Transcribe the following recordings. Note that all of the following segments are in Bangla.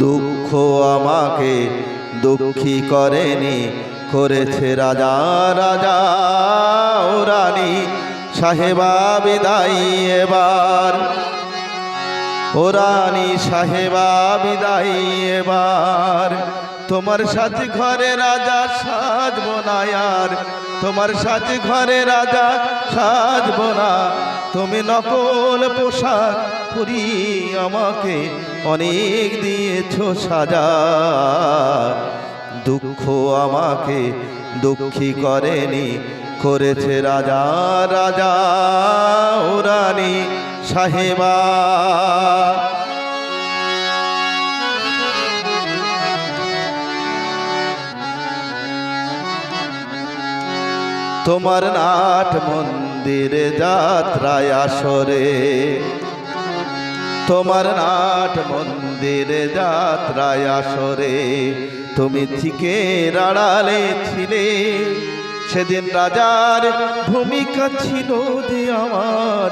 দুঃখ আমাকে দুঃখী করেনি, করেছে রাজা রাজা ও রানী সাহেবা বিদায় এবার। ও রানী সাহেবা বিদায় এবার। তোমার সাজ ঘরে রাজা সাজবো না আর, তোমার সাজ ঘরে রাজা সাজবো না। তুমি নকল পোশাক পরি আমাকে অনেক দিয়েছো সাজা। দুঃখ আমাকে দুঃখী করেনি, করেছে রাজা রাজা ও রানী সাহেবা। তোমার নাট মন্দিরে যাত্রায় আসরে, তোমার নাট মন্দিরে যাত্রায় আসরে তুমি থেকে আড়ালে ছিলে। সেদিন রাজার ভূমিকা ছিল যে আমার,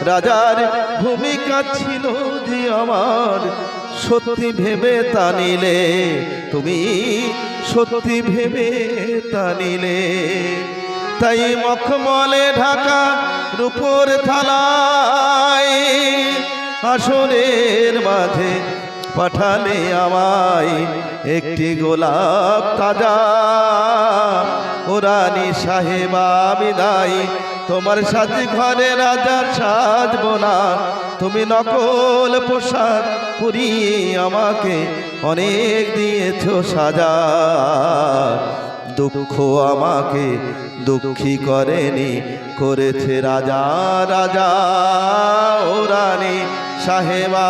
রাজার ভূমিকা ছিল যে আমার। সত্যি ভেবে তা নিলে, তুমি সত্যি ভেবে তা নিলে। তাই মখমলে ঢাকা রূপোর থালায় আসরের মাঝে পাঠালে আমায় একটি গোলাপ তাজা। ও রানী সাহেবা বিদায়, তোমার সাজ ঘরে রাজার সাজবো না। তুমি নকল পোশাক পরিয়ে আমাকে অনেক দিয়েছো সাজা। দুঃখ আমাকে দুঃখী করেনি, করেছে রাজা রাজা ও রানী সাহেবা।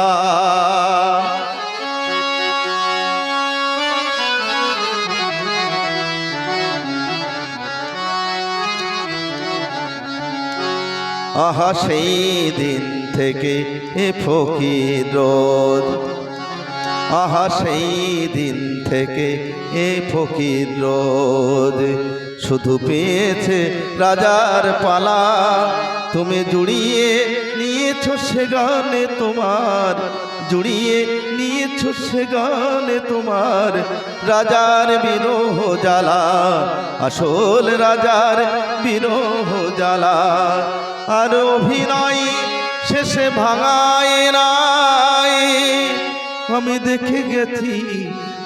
আহা সেই দিন থেকে এ ফকির রোজ, আহা সেই দিন থেকে এ ফকির রোজ শুধু পেয়েছে রাজার পালা। তুমি জুড়িয়ে নিয়েছো সে গানে তোমার, জুড়িয়ে নিয়েছো সে গানে তোমার রাজার বিরহ জ্বালা, আসল রাজার বিরহ জ্বালা। আর অভিনয় শেষে ভাঙায় নাই, আমি দেখে গেছি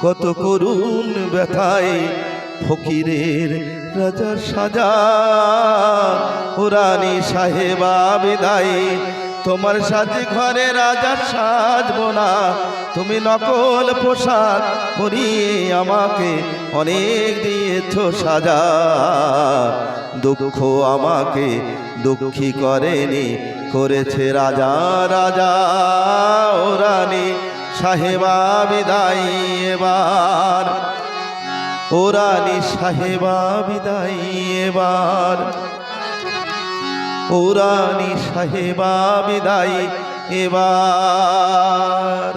কত করুণ ব্যথায় ফকিরের রাজার সাজা। ও রানী সাহেবা বিদায়, তোমার সাজ ঘরে রাজার সাজবো না। তুমি নকল পোশাক পরিয়ে আমাকে অনেক দিয়েছো সাজা। দুঃখ আমাকে দুঃখী করেনি, করেছে রাজা রাজা ও রানী সাহেবা বিদায় এবার। ও রানী সাহেবা বিদায় এবার। ও রানী সাহেবা বিদায় এবার।